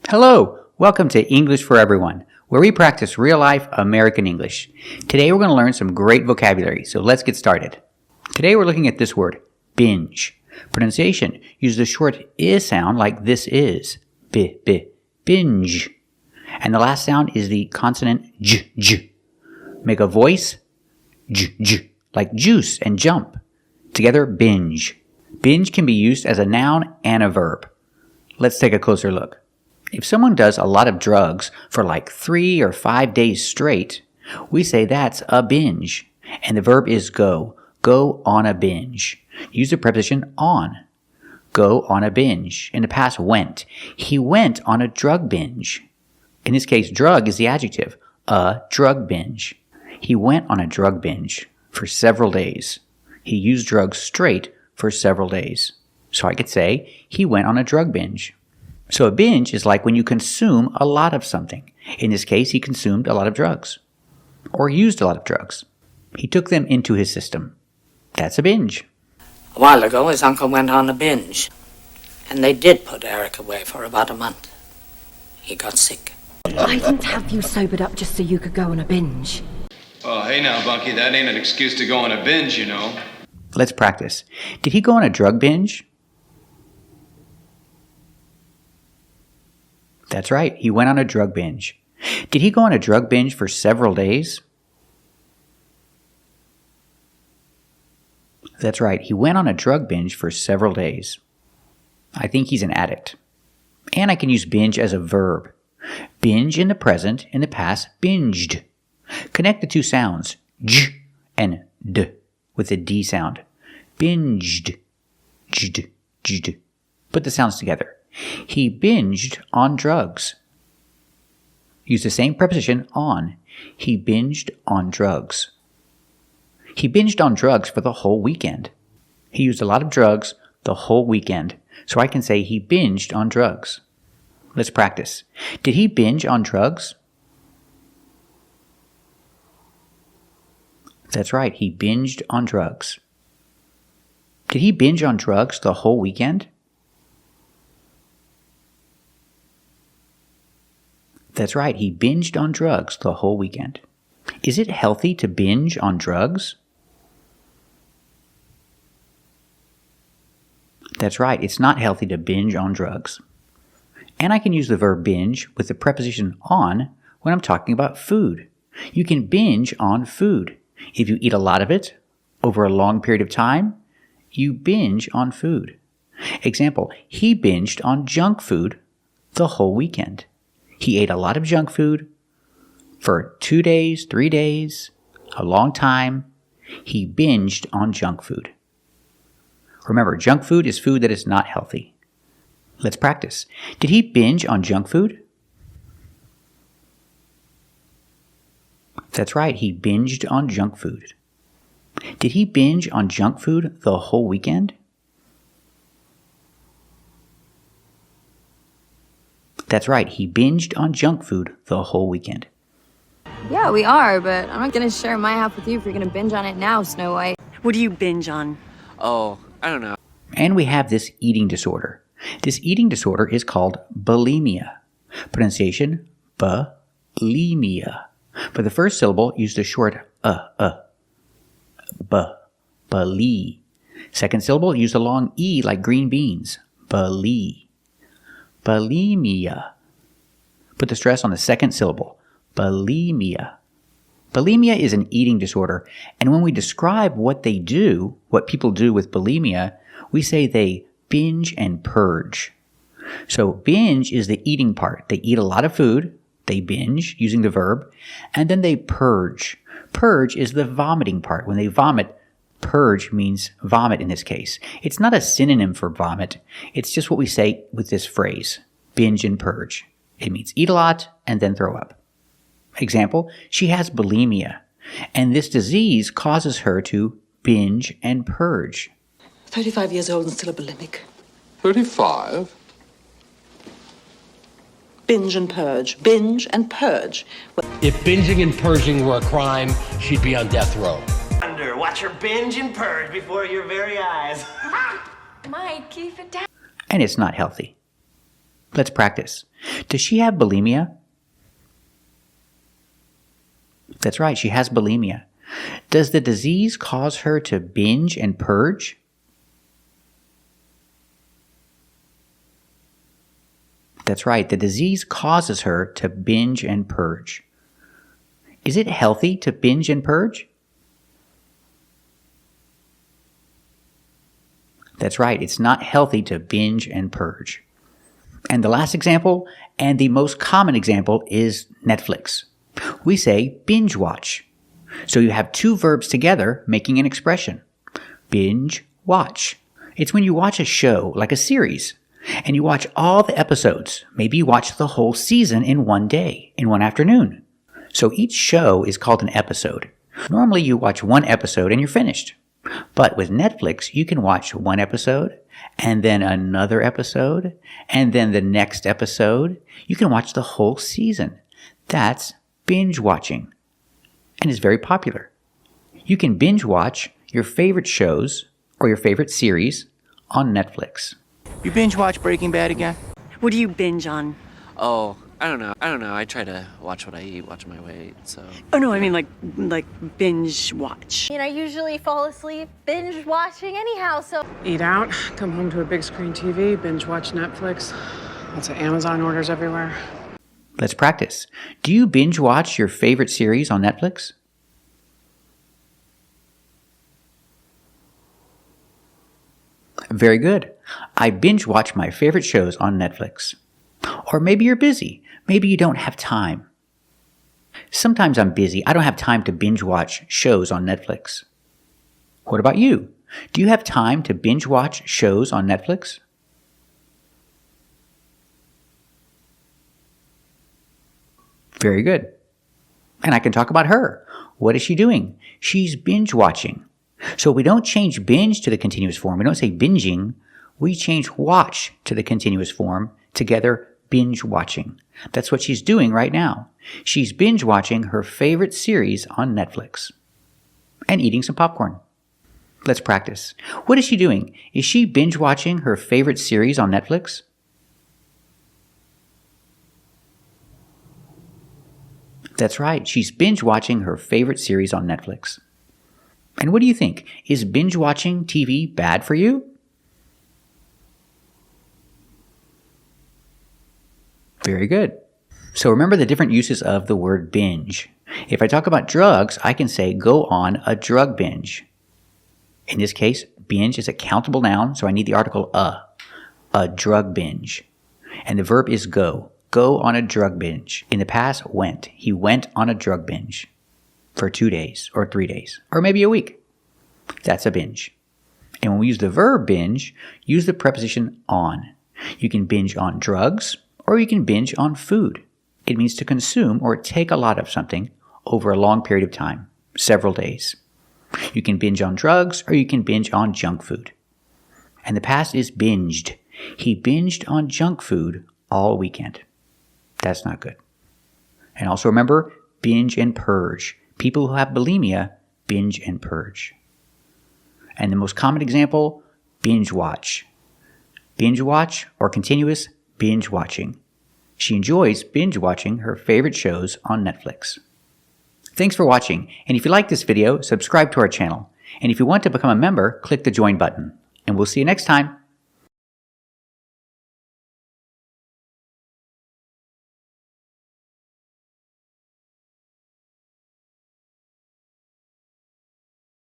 Hello! Welcome to English for Everyone, where we practice real-life American English. Today we're going to learn some great vocabulary, so let's get started. Today we're looking at this word, binge. Pronunciation, use the short I sound like this is. Binge. And the last sound is the consonant j. Make a voice, j, like juice and jump. Together, binge. Binge can be used as a noun and a verb. Let's take a closer look. If someone does a lot of drugs for like 3 or 5 days straight, we say that's a binge. And the verb is go. Go on a binge. Use the preposition on. Go on a binge. In the past, went. He went on a drug binge. In this case, drug is the adjective. A drug binge. He went on a drug binge for several days. He used drugs straight for several days. So I could say, he went on a drug binge. So a binge is like when you consume a lot of something. In this case, he consumed a lot of drugs. Or used a lot of drugs. He took them into his system. That's a binge. A while ago, his uncle went on a binge. And they did put Eric away for about a month. He got sick. I didn't have you sobered up just so you could go on a binge. Oh, hey now, Bunky, that ain't an excuse to go on a binge, you know. Let's practice. Did he go on a drug binge? That's right, he went on a drug binge. Did he go on a drug binge for several days? That's right, he went on a drug binge for several days. I think he's an addict. And I can use binge as a verb. Binge in the present, in the past, binged. Connect the two sounds, j and d, with the d sound. Binged. Jd. Put the sounds together. He binged on drugs. Use the same preposition on. He binged on drugs. He binged on drugs for the whole weekend. He used a lot of drugs the whole weekend. So I can say he binged on drugs. Let's practice. Did he binge on drugs? That's right, he binged on drugs. Did he binge on drugs the whole weekend? That's right, he binged on drugs the whole weekend. Is it healthy to binge on drugs? That's right, it's not healthy to binge on drugs. And I can use the verb binge with the preposition on when I'm talking about food. You can binge on food. If you eat a lot of it over a long period of time, you binge on food. Example, he binged on junk food the whole weekend. He ate a lot of junk food for 2 days, 3 days, a long time. He binged on junk food. Remember, junk food is food that is not healthy. Let's practice. Did he binge on junk food? That's right, he binged on junk food. Did he binge on junk food the whole weekend? That's right, he binged on junk food the whole weekend. Yeah, we are, but I'm not gonna share my half with you if you're gonna binge on it now, Snow White. What do you binge on? Oh, I don't know. And we have this eating disorder. This eating disorder is called bulimia. Pronunciation, bulimia. For the first syllable, use the short bali. Second syllable, use the long e like green beans, bulimia. Put the stress on the second syllable, bulimia. Bulimia is an eating disorder, and when we describe what they do, what people do with bulimia, we say they binge and purge. So binge is the eating part. They eat a lot of food, they binge using the verb, and then they purge. Purge is the vomiting part. When they vomit, purge means vomit in this case. It's not a synonym for vomit. It's just what we say with this phrase, binge and purge. It means eat a lot and then throw up. Example, she has bulimia, and this disease causes her to binge and purge. 35 years old and still a bulimic. 35? Binge and purge. Binge and purge. If binging and purging were a crime, she'd be on death row. Watch her binge and purge before your very eyes. Mike, keep it down. And it's not healthy. Let's practice. Does she have bulimia? That's right, she has bulimia. Does the disease cause her to binge and purge? That's right, the disease causes her to binge and purge. Is it healthy to binge and purge? That's right, it's not healthy to binge and purge. And the last example, and the most common example, is Netflix. We say binge watch. So you have two verbs together making an expression. Binge watch. It's when you watch a show, like a series, and you watch all the episodes. Maybe you watch the whole season in one day, in one afternoon. So each show is called an episode. Normally you watch one episode and you're finished. But with Netflix, you can watch one episode, and then another episode, and then the next episode. You can watch the whole season. That's binge watching. And it's very popular. You can binge watch your favorite shows or your favorite series on Netflix. You binge watch Breaking Bad again? What do you binge on? Oh, I don't know. I try to watch what I eat, watch my weight, so... Oh, no, I mean like binge watch. I usually fall asleep binge watching anyhow, so... Eat out, come home to a big screen TV, binge watch Netflix. Lots of Amazon orders everywhere. Let's practice. Do you binge watch your favorite series on Netflix? Very good. I binge watch my favorite shows on Netflix. Or maybe you're busy. Maybe you don't have time. Sometimes I'm busy. I don't have time to binge watch shows on Netflix. What about you? Do you have time to binge watch shows on Netflix? Very good. And I can talk about her. What is she doing? She's binge watching. So we don't change binge to the continuous form. We don't say binging. We change watch to the continuous form. Together, binge watching. That's what she's doing right now. She's binge watching her favorite series on Netflix. And eating some popcorn. Let's practice. What is she doing? Is she binge watching her favorite series on Netflix? That's right. She's binge watching her favorite series on Netflix. And what do you think? Is binge watching TV bad for you? Very good. So remember the different uses of the word binge. If I talk about drugs, I can say go on a drug binge. In this case, binge is a countable noun, so I need the article a drug binge. And the verb is go. Go on a drug binge. In the past, went. He went on a drug binge for 2 days or 3 days or maybe a week. That's a binge. And when we use the verb binge, use the preposition on. You can binge on drugs or you can binge on food. It means to consume or take a lot of something over a long period of time, several days. You can binge on drugs or you can binge on junk food. And the past is binged. He binged on junk food all weekend. That's not good. And also remember, binge and purge. People who have bulimia binge and purge. And the most common example, binge watch. Binge watch or continuous binge watching. She enjoys binge watching her favorite shows on Netflix. Thanks for watching, and if you like this video, subscribe to our channel. And if you want to become a member, click the join button. And we'll see you next time.